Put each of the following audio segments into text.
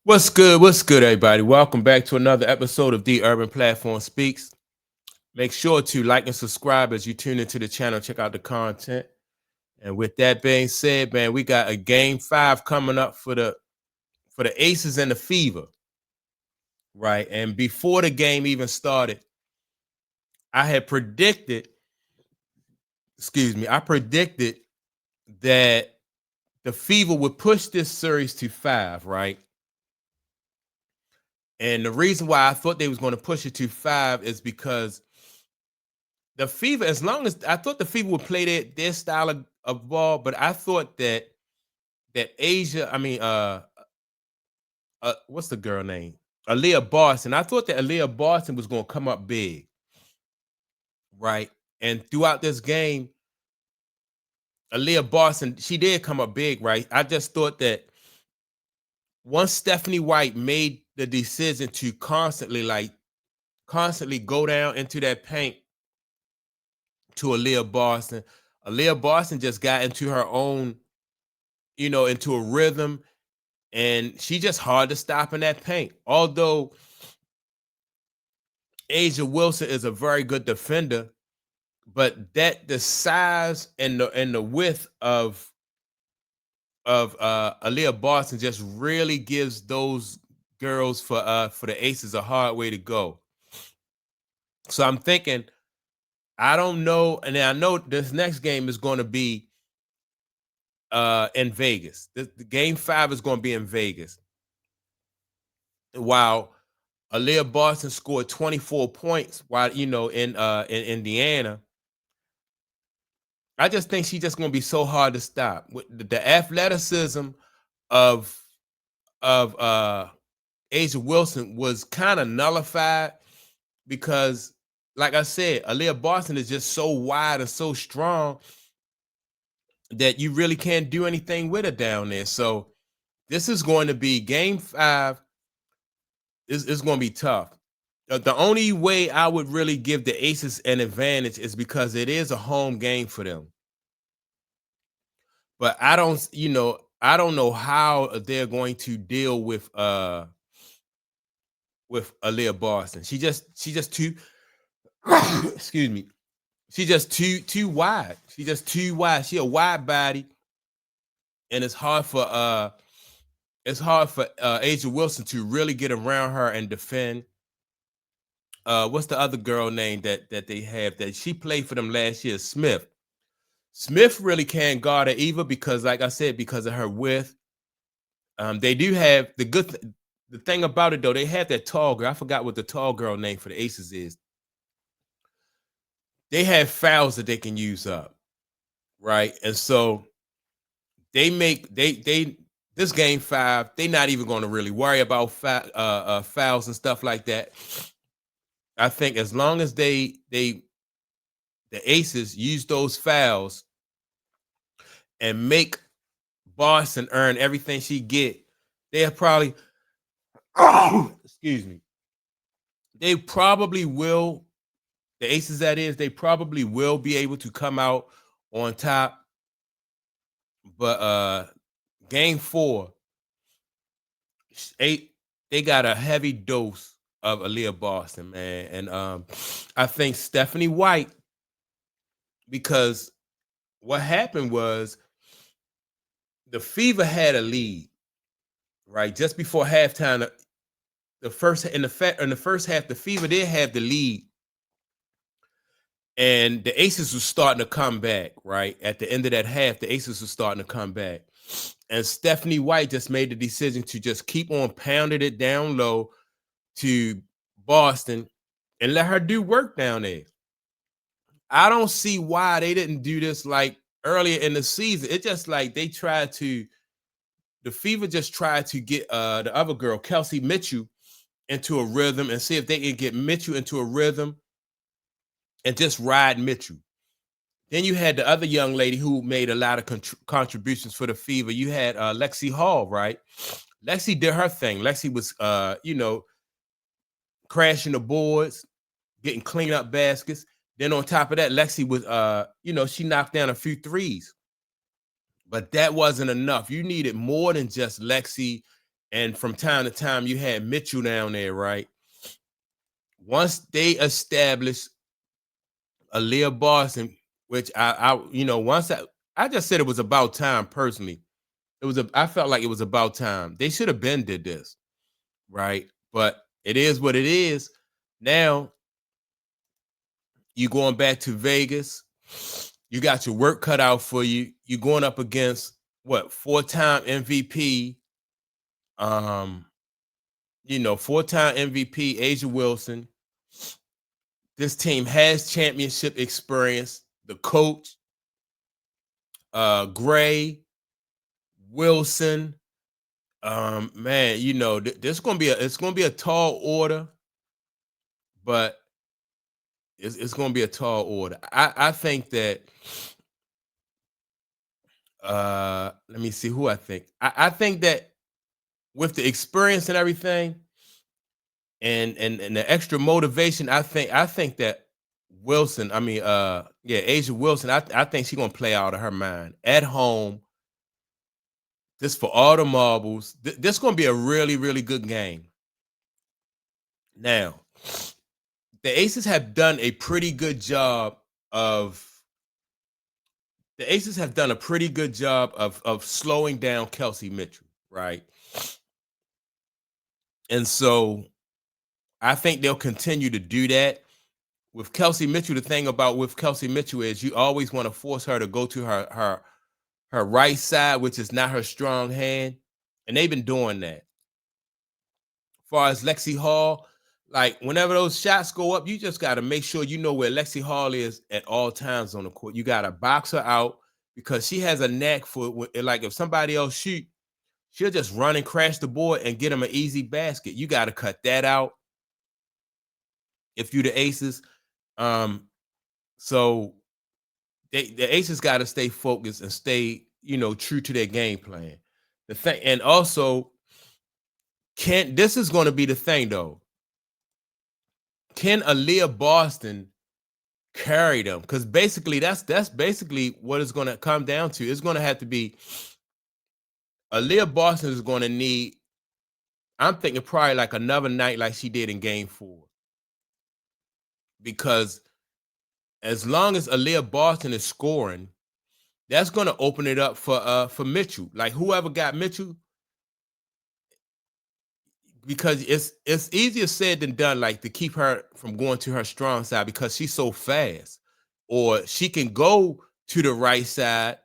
What's good? What's good, everybody? Welcome back to another episode of The Urban Platform Speaks. Make sure to like and subscribe as you tune into the channel, check out the content. And with that being said, man, we got a game 5 coming up for the Aces and the Fever, right? And before the game even started, I had predicted, I predicted that the Fever would push this series to 5, right? And the reason why I thought they was going to push it to 5 is because the Fever, as long as I thought the Fever would play their style of ball, but I thought that Asia, what's the girl name? Aliyah Boston. I thought that Aliyah Boston was going to come up big, right? And throughout this game, Aliyah Boston, she did come up big, right? I just thought that once Stephanie White made the decision to constantly go down into that paint to Aliyah Boston, Aliyah Boston just got into her own, into a rhythm, and she just hard to stop in that paint. Although Asia Wilson is a very good defender, but that the size and the width of Aliyah Boston just really gives those girls for the Aces a hard way to go. So I'm thinking, I don't know, and I know this next game is going to be in Vegas. The game 5 is going to be in Vegas. While Aliyah Boston scored 24 points while in Indiana. I just think she's just gonna be so hard to stop. With the athleticism of of Asia Wilson was kind of nullified because, like I said, Aliyah Boston is just so wide and so strong that you really can't do anything with her down there. So this is going to be game 5. It's going to be tough. The only way I would really give the Aces an advantage is because it is a home game for them. But I don't know how they're going to deal with Aliyah Boston. She just too excuse me. She just too wide. She just too wide. She a wide body, and it's hard for Asia Wilson to really get around her and defend. What's the other girl name that they have that she played for them last year? Smith. Smith really can't guard her either because, like I said, because of her width. They do have the thing about it though. They have that tall girl. I forgot what the tall girl name for the Aces is. They have fouls that they can use up, right? And so they this game 5. They're not even going to really worry about fouls and stuff like that. I think as long as the Aces use those fouls and make Boston earn everything she get, they'll probably excuse me. They probably will, the Aces that is, they probably will be able to come out on top. But game 4, they got a heavy dose of Aliyah Boston, man. And I think Stephanie White, because what happened was the Fever had a lead, right? Just before halftime, the first half, the Fever did have the lead. And the Aces was starting to come back, right? At the end of that half, the Aces was starting to come back. And Stephanie White just made the decision to just keep on pounding it down low to Boston and let her do work down there. I don't see why they didn't do this like earlier in the season. It's just like the Fever just tried to get the other girl, Kelsey Mitchell, into a rhythm and see if they can get Mitchell into a rhythm and just ride Mitchell. Then you had the other young lady who made a lot of contributions for the Fever. You had Lexi Hall, right? Lexi did her thing. Lexi was, crashing the boards, getting clean up baskets. Then on top of that, Lexi was, she knocked down a few threes. But that wasn't enough. You needed more than just Lexi and from time to time you had Mitchell down there, right? Once they established Aliyah Boston, which once I just said it was about time personally. I felt like it was about time. They should have been did this, right? But it is what it is. Now you going back to Vegas. You got your work cut out for you. You're going up against what, four-time MVP, um, 4-time MVP, Asia Wilson. This team has championship experience. The coach, Gray, Wilson, man, this gonna be it's gonna be a tall order, but it's gonna be a tall order. I think that let me see who I think. I think that with the experience and everything, and the extra motivation, I think that Wilson, Asia Wilson, I think she's gonna play out of her mind at home. This for all the marbles. This gonna be a really, really good game. Now, the Aces have done a pretty good job of the Aces have done a pretty good job of slowing down Kelsey Mitchell, right? And so I think they'll continue to do that. With Kelsey Mitchell, the thing about with Kelsey Mitchell is you always want to force her to go to her right side, which is not her strong hand. And they've been doing that. As far as Lexi Hall, like whenever those shots go up, you just got to make sure you know where Lexi Hall is at all times on the court. You got to box her out because she has a knack for like if somebody else shoot, she'll just run and crash the board and get them an easy basket. You got to cut that out if you're the Aces. So the Aces got to stay focused and stay, true to their game plan. The thing, and also, this is going to be the thing though. Can Aliyah Boston carry them? Because basically, that's basically what it's going to come down to. It's going to have to be Aliyah Boston is going to need. I'm thinking probably like another night like she did in Game 4, because as long as Aliyah Boston is scoring, that's going to open it up for Mitchell. Like whoever got Mitchell, because it's easier said than done, like to keep her from going to her strong side because she's so fast. Or she can go to the right side,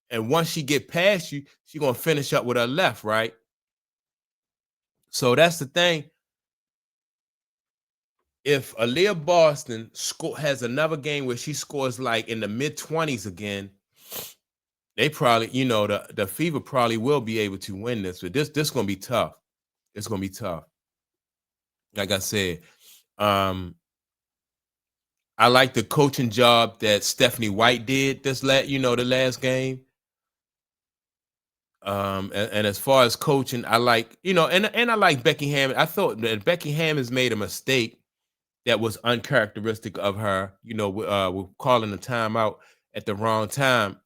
and once she get past you, she's gonna finish up with her left, right? So that's the thing. If Aliyah Boston has another game where she scores like in the mid-20s again, they probably, the Fever probably will be able to win this. But this gonna be tough. It's gonna be tough. Like I said, I like the coaching job that Stephanie White did the last game. And as far as coaching, I like, and I like Becky Hammond. I thought that Becky Hammond's made a mistake that was uncharacteristic of her, with calling a timeout at the wrong time,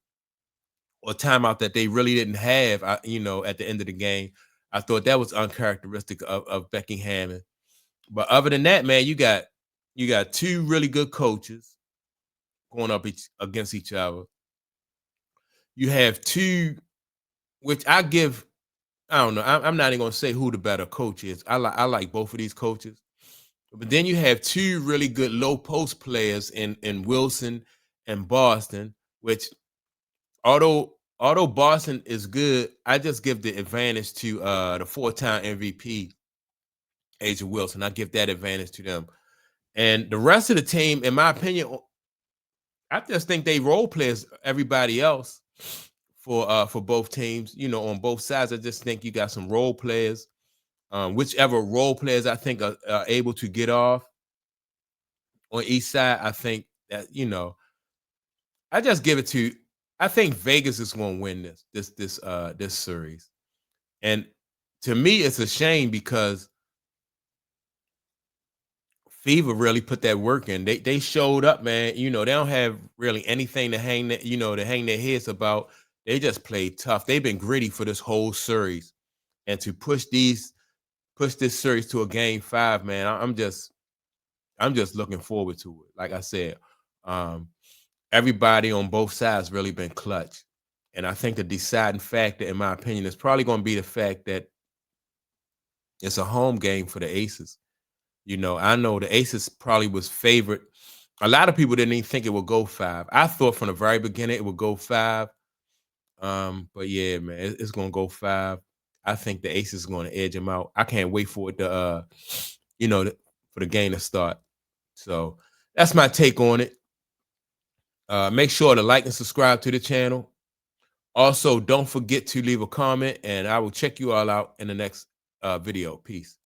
or timeout that they really didn't have, at the end of the game. I thought that was uncharacteristic of Becky Hammond. But other than that, man, you got two really good coaches going up against each other. You have two, which I don't know. I'm not even gonna say who the better coach is. I like both of these coaches. But then you have two really good low post players in Wilson and Boston, which although Boston is good, I just give the advantage to the 4-time MVP, Asia Wilson. I give that advantage to them. And the rest of the team, in my opinion, I just think they role players everybody else for both teams, on both sides. I just think you got some role players. Whichever role players I think are able to get off on each side, I think that, I just give it to. I think Vegas is going to win this series, and to me, it's a shame because Fever really put that work in. They showed up, man. They don't have really anything to hang their heads about. They just played tough. They've been gritty for this whole series, and to push this series to a game 5, man. I'm just looking forward to it. Like I said, everybody on both sides really been clutch. And I think the deciding factor, in my opinion, is probably going to be the fact that it's a home game for the Aces. You know, I know the Aces probably was favored. A lot of people didn't even think it would go 5. I thought from the very beginning it would go 5. But yeah, man, it's gonna go 5. I think the Aces is gonna edge them out. I can't wait for it to for the game to start. So that's my take on it. Make sure to like and subscribe to the channel. Also, don't forget to leave a comment, and I will check you all out in the next video. Peace.